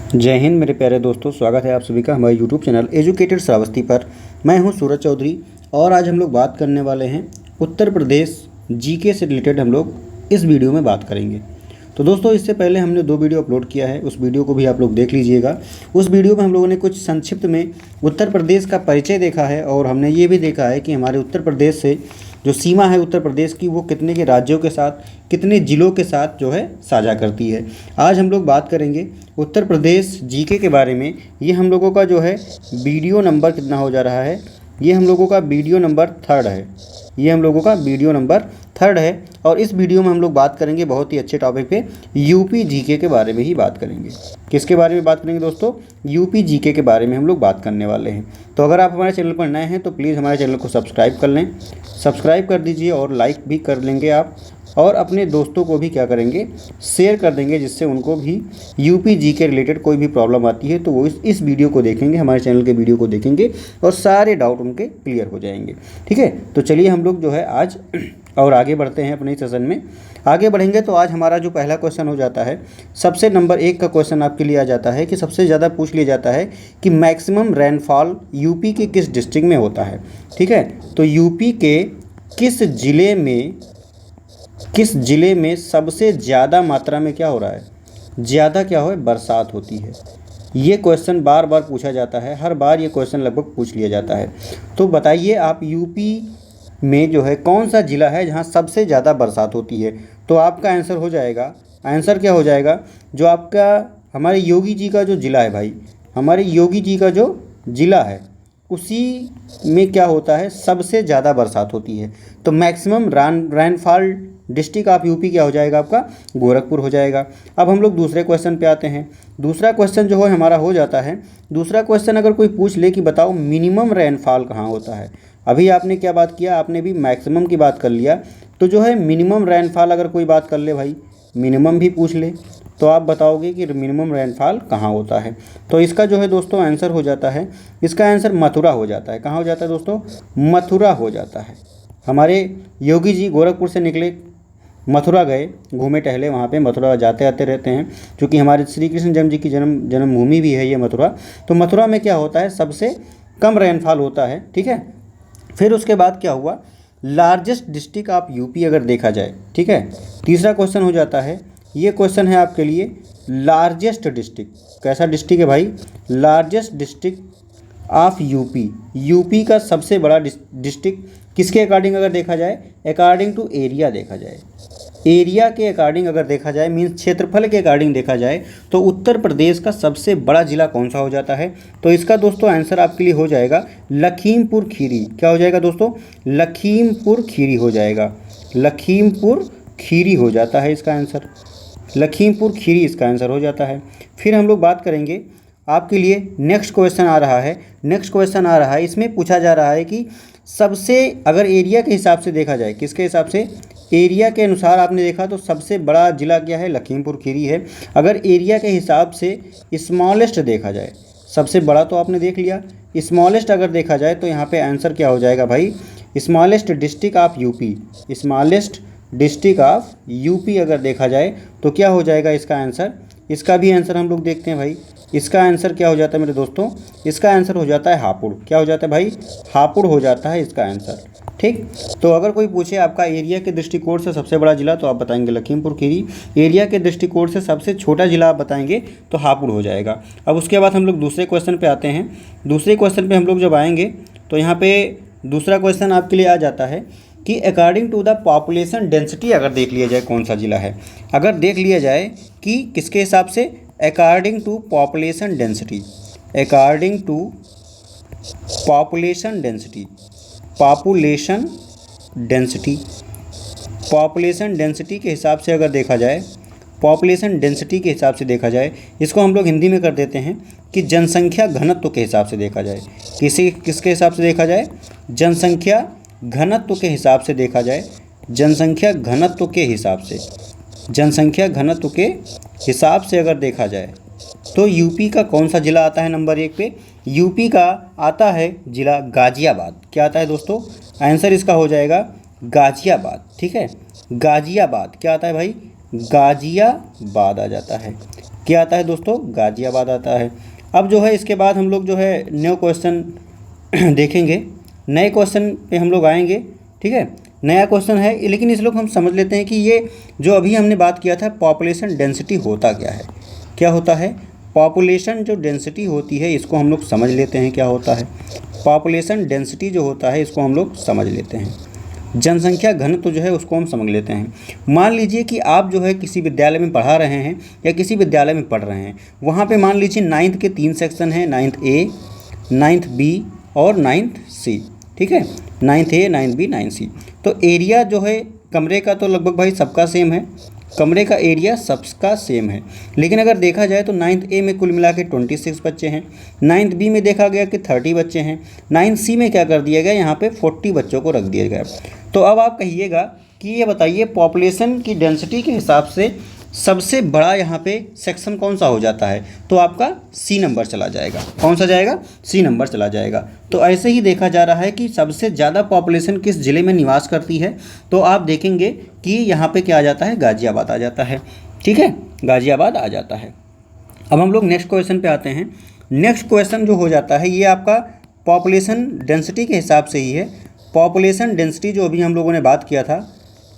जय हिंद मेरे प्यारे दोस्तों, स्वागत है आप सभी का हमारे यूट्यूब चैनल एजुकेटेड श्रावस्ती पर। मैं हूं सूरज चौधरी और आज हम लोग बात करने वाले हैं उत्तर प्रदेश जीके से रिलेटेड। हम लोग इस वीडियो में बात करेंगे। तो दोस्तों, इससे पहले हमने 2 वीडियो अपलोड किया है, उस वीडियो को भी आप लोग देख लीजिएगा। उस वीडियो में हम लोगों ने कुछ संक्षिप्त में उत्तर प्रदेश का परिचय देखा है और हमने ये भी देखा है कि हमारे उत्तर प्रदेश से जो सीमा है उत्तर प्रदेश की, वो कितने के राज्यों के साथ, कितने ज़िलों के साथ जो है साझा करती है। आज हम लोग बात करेंगे उत्तर प्रदेश जीके के बारे में। ये हम लोगों का जो है वीडियो नंबर कितना हो जा रहा है, ये हम लोगों का वीडियो नंबर 3 है। ये हम लोगों का वीडियो नंबर 3 है और इस वीडियो में हम लोग बात करेंगे बहुत ही अच्छे टॉपिक पे, यूपी जीके के बारे में ही बात करेंगे। किसके बारे में बात करेंगे दोस्तों? यूपी जीके के बारे में हम लोग बात करने वाले हैं। तो अगर आप हमारे चैनल पर नए हैं तो प्लीज़ हमारे चैनल को सब्सक्राइब कर लें, सब्सक्राइब कर दीजिए और लाइक भी कर लेंगे आप, और अपने दोस्तों को भी क्या करेंगे, शेयर कर देंगे, जिससे उनको भी यूपी जी के रिलेटेड कोई भी प्रॉब्लम आती है तो वो इस वीडियो को देखेंगे, हमारे चैनल के वीडियो को देखेंगे और सारे डाउट उनके क्लियर हो जाएंगे। ठीक है, तो चलिए हम लोग जो है आज और आगे बढ़ते हैं अपने सेशन में। आगे बढ़ेंगे तो आज हमारा जो पहला क्वेश्चन हो जाता है, सबसे नंबर 1 का क्वेश्चन आपके लिए आ जाता है कि सबसे ज़्यादा पूछ लिया जाता है कि मैक्सिमम रेनफॉल यूपी के किस डिस्ट्रिक्ट में होता है। ठीक है, तो यूपी के किस ज़िले में सबसे ज़्यादा मात्रा में क्या हो रहा है, ज़्यादा क्या हो, बरसात होती है। ये क्वेश्चन बार बार पूछा जाता है, हर बार ये क्वेश्चन लगभग पूछ लिया जाता है। तो बताइए आप, यूपी में जो है कौन सा ज़िला है जहाँ सबसे ज़्यादा बरसात होती है? तो आपका आंसर हो जाएगा, आंसर क्या हो जाएगा, जो आपका हमारे योगी जी का जो ज़िला है भाई, हमारे योगी जी का जो ज़िला है उसी में क्या होता है, सबसे ज़्यादा बरसात होती है। तो maximum rainfall district of UP क्या हो जाएगा, आपका गोरखपुर हो जाएगा। अब हम लोग दूसरे क्वेश्चन पे आते हैं। दूसरा क्वेश्चन जो है हमारा हो जाता है, दूसरा क्वेश्चन अगर कोई पूछ ले कि बताओ मिनिमम रेनफॉल कहाँ होता है। अभी आपने क्या बात किया, आपने भी मैक्सिमम की बात कर लिया, तो जो है मिनिमम रेनफॉल अगर कोई बात कर ले भाई, मिनिमम भी पूछ ले, तो आप बताओगे कि मिनिमम रेनफॉल कहाँ होता है। तो इसका जो है दोस्तों आंसर हो जाता है, इसका आंसर मथुरा हो जाता है। कहाँ हो जाता है दोस्तों? मथुरा हो जाता है। हमारे योगी जी गोरखपुर से निकले, मथुरा गए, घूमे टहले, वहाँ पे मथुरा जाते आते रहते हैं, क्योंकि हमारे श्री कृष्ण जन्म जी की जन्मभूमि भी है ये मथुरा। तो मथुरा में क्या होता है, सबसे कम रेनफॉल होता है। ठीक है, फिर उसके बाद क्या हुआ, लार्जेस्ट डिस्ट्रिक्ट ऑफ यूपी अगर देखा जाए। ठीक है, तीसरा क्वेश्चन हो जाता है, ये क्वेश्चन है आपके लिए, लार्जेस्ट डिस्ट्रिक्ट कैसा डिस्ट्रिक्ट है भाई, largest district of UP, UP का सबसे बड़ा डिस्ट्रिक्ट किसके अकॉर्डिंग अगर देखा जाए, अकॉर्डिंग टू एरिया देखा जाए, एरिया के अकॉर्डिंग अगर देखा जाए, मीन्स क्षेत्रफल के अकॉर्डिंग देखा जाए, तो उत्तर प्रदेश का सबसे बड़ा जिला कौन सा हो जाता है? तो इसका दोस्तों आंसर आपके लिए हो जाएगा लखीमपुर खीरी। क्या हो जाएगा दोस्तों? लखीमपुर खीरी हो जाएगा, लखीमपुर खीरी हो जाता है इसका आंसर, लखीमपुर खीरी इसका आंसर हो जाता है। फिर हम लोग बात करेंगे आपके लिए, नेक्स्ट क्वेश्चन आ रहा है, नेक्स्ट क्वेश्चन आ रहा है, इसमें पूछा जा रहा है कि सबसे, अगर एरिया के हिसाब से देखा जाए, किसके हिसाब से, एरिया के अनुसार आपने देखा तो सबसे बड़ा ज़िला क्या है, लखीमपुर खीरी है। अगर एरिया के हिसाब से स्मॉलेस्ट देखा जाए, सबसे बड़ा तो आपने देख लिया, स्मॉलेस्ट अगर देखा जाए तो यहाँ पे आंसर क्या हो जाएगा भाई, smallest district of UP, smallest district of UP अगर देखा जाए तो क्या हो जाएगा इसका आंसर। इसका भी आंसर हम लोग देखते हैं भाई, इसका आंसर क्या हो जाता है मेरे दोस्तों, इसका आंसर हो जाता है हापुड़। क्या हो जाता है भाई, हापुड़ हो जाता है इसका आंसर। ठीक, तो अगर कोई पूछे आपका एरिया के दृष्टिकोण से सबसे बड़ा जिला, तो आप बताएंगे लखीमपुर खीरी, एरिया के दृष्टिकोण से सबसे छोटा जिला आप बताएंगे तो हापुड़ हो जाएगा। अब उसके बाद हम लोग दूसरे क्वेश्चन पे आते हैं। दूसरे क्वेश्चन पे हम लोग जब आएंगे तो यहाँ पे दूसरा क्वेश्चन आपके लिए आ जाता है कि according to the population density अगर देख लिया जाए कौन सा जिला है, अगर देख लिया जाए कि किसके हिसाब से, according to population density, according to population density, population density, population density के हिसाब से अगर देखा जाए, पॉपुलेशन डेंसिटी के हिसाब से देखा जाए, इसको हम लोग हिंदी में कर देते हैं कि जनसंख्या घनत्व के हिसाब से देखा जाए। किसके हिसाब से देखा जाए, जनसंख्या घनत्व के हिसाब से देखा जाए, जनसंख्या घनत्व के हिसाब से, जनसंख्या घनत्व के हिसाब से अगर देखा जाए तो यूपी का कौन सा ज़िला आता है नंबर 1 पे, यूपी का आता है ज़िला गाज़ियाबाद। क्या आता है दोस्तों, आंसर इसका हो जाएगा गाज़ियाबाद। ठीक है, गाज़ियाबाद क्या आता है भाई, गाज़ियाबाद आ जाता है। क्या आता है दोस्तों, गाज़ियाबाद आता है। अब जो है इसके बाद हम लोग जो है न्यू क्वेश्चन देखेंगे, नए क्वेश्चन पे हम लोग आएंगे। ठीक है, नया क्वेश्चन है, लेकिन इस लोग हम समझ लेते हैं कि ये जो अभी हमने बात किया था पॉपुलेशन डेंसिटी होता क्या है, क्या होता है पॉपुलेशन जो डेंसिटी होती है, इसको हम लोग समझ लेते हैं क्या होता है। पॉपुलेशन डेंसिटी जो होता है इसको हम लोग समझ लेते हैं। जनसंख्या घनत्व जो है उसको हम समझ लेते हैं। मान लीजिए कि आप जो है किसी विद्यालय में पढ़ा रहे हैं या किसी विद्यालय में पढ़ रहे हैं, वहाँ पे मान लीजिए 9th के 3 सेक्शन हैं, 9th A, 9th B और 9th C। ठीक है, 9th A, 9th B, 9th C। तो एरिया जो है कमरे का तो लगभग भाई सबका सेम है, कमरे का एरिया सबका सेम है। लेकिन अगर देखा जाए तो 9th A में कुल मिला के 26 बच्चे हैं, 9th B में देखा गया कि 30 बच्चे हैं, 9th C में क्या कर दिया गया, यहाँ पे 40 बच्चों को रख दिया गया। तो अब आप कहिएगा कि ये बताइए पॉपुलेशन की डेंसिटी के हिसाब से सबसे बड़ा यहाँ पे सेक्शन कौन सा हो जाता है, तो आपका C नंबर चला जाएगा। कौन सा जाएगा, C नंबर चला जाएगा। तो ऐसे ही देखा जा रहा है कि सबसे ज़्यादा पॉपुलेशन किस ज़िले में निवास करती है, तो आप देखेंगे कि यहाँ पे क्या आ जाता है, गाज़ियाबाद आ जाता है। ठीक है, गाज़ियाबाद आ जाता है। अब हम लोग नेक्स्ट क्वेश्चन पे आते हैं। नेक्स्ट क्वेश्चन जो हो जाता है ये आपका पॉपुलेशन डेंसिटी के हिसाब से ही है। पॉपुलेशन डेंसिटी जो अभी हम लोगों ने बात किया था,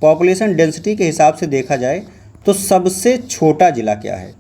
पॉपुलेशन डेंसिटी के हिसाब से देखा जाए तो सबसे छोटा ज़िला क्या है,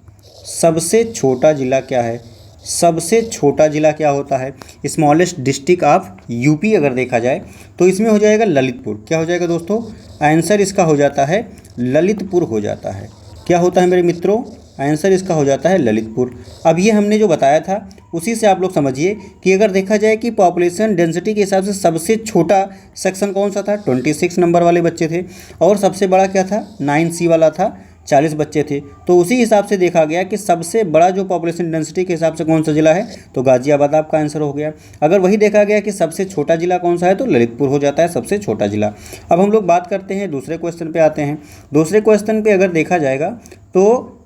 सबसे छोटा ज़िला क्या है, सबसे छोटा ज़िला क्या होता है, स्मॉलेस्ट डिस्ट्रिक्ट ऑफ यूपी अगर देखा जाए तो इसमें हो जाएगा ललितपुर। क्या हो जाएगा दोस्तों, आंसर इसका हो जाता है ललितपुर हो जाता है। क्या होता है मेरे मित्रों, आंसर इसका हो जाता है ललितपुर। अब ये हमने जो बताया था उसी से आप लोग समझिए कि अगर देखा जाए कि पॉपुलेशन डेंसिटी के हिसाब से सबसे छोटा सेक्शन कौन सा था, 26 नंबर वाले बच्चे थे, और सबसे बड़ा क्या था, 9C वाला था, 40 बच्चे थे। तो उसी हिसाब से देखा गया कि सबसे बड़ा जो पॉपुलेशन डेंसिटी के हिसाब से कौन सा ज़िला है, तो गाज़ियाबाद आपका आंसर हो गया। अगर वही देखा गया कि सबसे छोटा ज़िला कौन सा है, तो ललितपुर हो जाता है सबसे छोटा ज़िला। अब हम लोग बात करते हैं दूसरे क्वेश्चन पे आते हैं। दूसरे क्वेश्चन पे अगर देखा जाएगा तो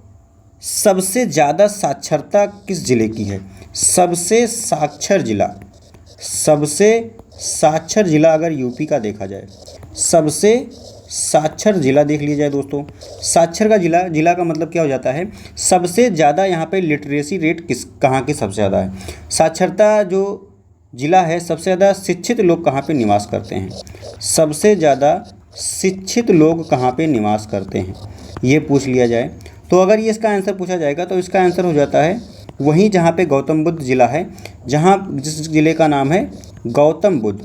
सबसे ज़्यादा साक्षरता किस ज़िले की है, सबसे साक्षर ज़िला, सबसे साक्षर ज़िला अगर यूपी का देखा जाए, सबसे साक्षर ज़िला देख लिया जाए दोस्तों। साक्षर का ज़िला, ज़िला का मतलब क्या हो जाता है, सबसे ज़्यादा यहाँ पे लिटरेसी रेट किस कहाँ की सबसे ज़्यादा है, साक्षरता जो ज़िला है सबसे ज़्यादा शिक्षित लोग कहाँ पे निवास करते हैं, सबसे ज़्यादा शिक्षित लोग कहाँ पे निवास करते हैं, ये पूछ लिया जाए। तो अगर ये इसका आंसर पूछा जाएगा तो इसका आंसर हो जाता है वहीं जहाँ पे गौतम बुद्ध ज़िला है, जहाँ जिस ज़िले का नाम है गौतम बुद्ध।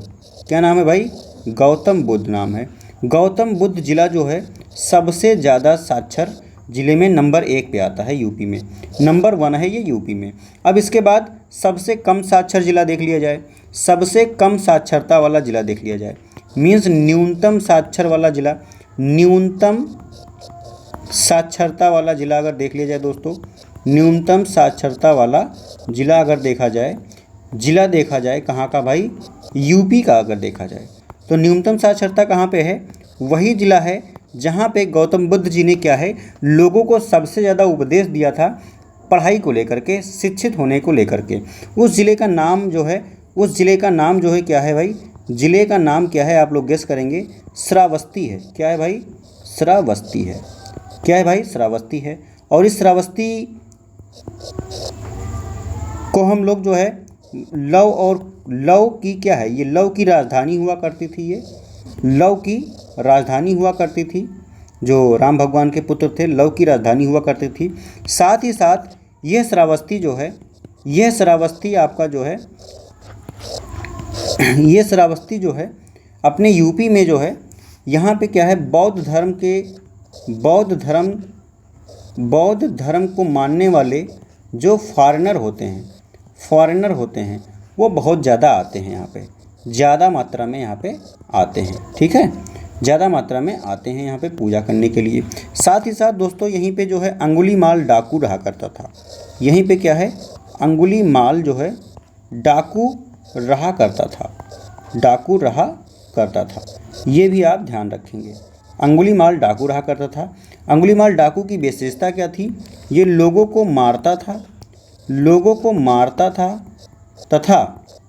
क्या नाम है भाई, गौतम बुद्ध नाम है। गौतम बुद्ध ज़िला जो है सबसे ज़्यादा साक्षर ज़िले में नंबर 1 पे आता है यूपी में, नंबर 1 है ये यूपी में। अब इसके बाद सबसे कम साक्षर ज़िला देख लिया जाए, सबसे कम साक्षरता वाला ज़िला देख लिया जाए, मीन्स न्यूनतम साक्षर वाला ज़िला, न्यूनतम साक्षरता वाला ज़िला अगर देख लिया जाए दोस्तों, न्यूनतम साक्षरता वाला ज़िला अगर देखा जाए, ज़िला देखा जाए कहाँ का भाई, यूपी का अगर देखा जाए तो न्यूनतम साक्षरता कहाँ पे है, वही ज़िला है जहाँ पे गौतम बुद्ध जी ने क्या है लोगों को सबसे ज़्यादा उपदेश दिया था पढ़ाई को लेकर के, शिक्षित होने को लेकर के। उस ज़िले का नाम जो है, उस ज़िले का नाम जो है क्या है भाई, ज़िले का नाम क्या है आप लोग गेस करेंगे, श्रावस्ती है। क्या है भाई, श्रावस्ती है। क्या है भाई, श्रावस्ती है। और इस श्रावस्ती को हम लोग जो है लव और लव की क्या है, ये लव की राजधानी हुआ करती थी, ये लव की राजधानी हुआ करती थी, जो राम भगवान के पुत्र थे, लव की राजधानी हुआ करती थी। साथ ही साथ यह श्रावस्ती जो है, यह श्रावस्ती आपका जो है, ये श्रावस्ती जो है अपने यूपी में जो है, यहाँ पे क्या है बौद्ध धर्म को मानने वाले जो फॉरेनर होते हैं वो बहुत ज़्यादा आते हैं यहाँ पे, ज़्यादा मात्रा में यहाँ पे आते हैं। ठीक है, ज़्यादा मात्रा में आते हैं यहाँ पे पूजा करने के लिए। साथ ही साथ दोस्तों यहीं पे जो है अंगुलीमाल डाकू रहा करता था, यहीं पे क्या है अंगुलीमाल जो है डाकू रहा करता था, डाकू रहा करता था, ये भी आप ध्यान रखेंगे। अंगुलीमाल डाकू रहा करता था। अंगुलीमाल डाकू की विशेषता क्या थी, ये लोगों को मारता था तथा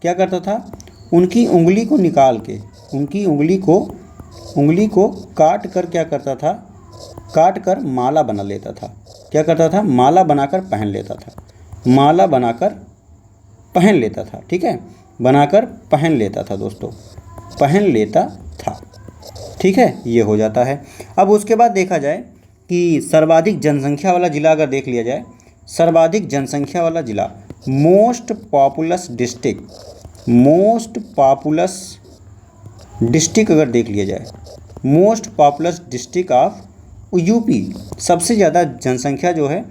क्या करता था, उनकी उंगली को निकाल के, उनकी उंगली को काट कर क्या करता था, काट कर माला बना लेता था। क्या करता था, माला बनाकर पहन लेता था, माला बनाकर पहन लेता था, ठीक है, बनाकर पहन लेता था दोस्तों, पहन लेता था, ठीक है, ये हो जाता है। अब उसके बाद देखा जाए कि सर्वाधिक जनसंख्या वाला जिला अगर देख लिया जाए, सर्वाधिक जनसंख्या वाला जिला, most populous district, most populous district अगर देख लिया जाए, most populous district of UP, सबसे ज़्यादा जनसंख्या जो है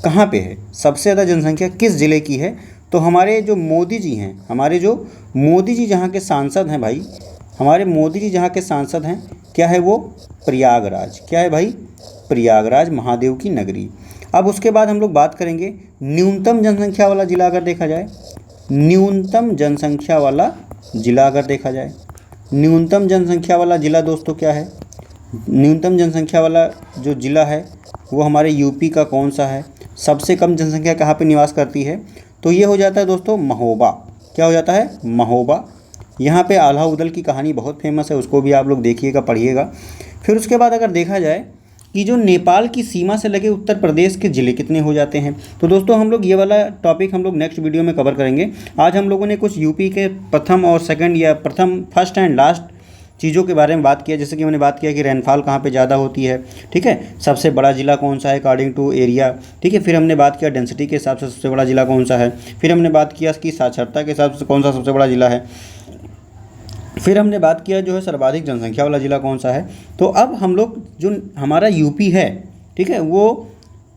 कहाँ पे है, सबसे ज़्यादा जनसंख्या किस ज़िले की है, तो हमारे जो मोदी जी हैं, हमारे जो मोदी जी जहाँ के सांसद हैं भाई, हमारे मोदी जी जहाँ के सांसद हैं, क्या है वो, प्रयागराज, क्या है भाई, प्रयागराज, महादेव की नगरी। अब उसके बाद हम लोग बात करेंगे न्यूनतम जनसंख्या वाला जिला अगर देखा जाए, न्यूनतम जनसंख्या वाला जिला अगर देखा जाए, न्यूनतम जनसंख्या वाला जिला दोस्तों क्या है, न्यूनतम जनसंख्या वाला जो जिला है वो हमारे यूपी का कौन सा है, सबसे कम जनसंख्या कहाँ पे निवास करती है, तो ये हो जाता है दोस्तों महोबा, क्या हो जाता है, महोबा। यहाँ पे आल्हा उदल की कहानी बहुत फेमस है, उसको भी आप लोग देखिएगा, पढ़िएगा। फिर उसके बाद अगर देखा जाए कि जो नेपाल की सीमा से लगे उत्तर प्रदेश के ज़िले कितने हो जाते हैं, तो दोस्तों हम लोग ये वाला टॉपिक हम लोग नेक्स्ट वीडियो में कवर करेंगे। आज हम लोगों ने कुछ यूपी के प्रथम और सेकंड या प्रथम फर्स्ट एंड लास्ट चीज़ों के बारे में बात किया, जैसे कि मैंने बात किया कि रेनफॉल कहाँ पे ज़्यादा होती है, ठीक है, सबसे बड़ा ज़िला कौन सा है अकॉर्डिंग टू एरिया, ठीक है, फिर हमने बात किया डेंसिटी के हिसाब से सबसे बड़ा ज़िला कौन सा है, फिर हमने बात किया कि साक्षरता के हिसाब से कौन सा सबसे बड़ा ज़िला है, फिर हमने बात किया जो है सर्वाधिक जनसंख्या वाला ज़िला कौन सा है। तो अब हम लोग जो हमारा यूपी है, ठीक है, वो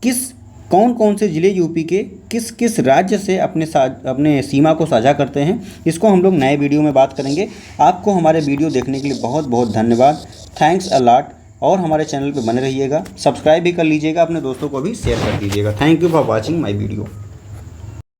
किस कौन कौन से ज़िले यूपी के किस किस राज्य से अपने सीमा को साझा करते हैं, इसको हम लोग नए वीडियो में बात करेंगे। आपको हमारे वीडियो देखने के लिए बहुत बहुत धन्यवाद, थैंक्स अ लॉट, और हमारे चैनल पे बने रहिएगा, सब्सक्राइब भी कर लीजिएगा, अपने दोस्तों को भी शेयर कर दीजिएगा। Thank you for watching my video.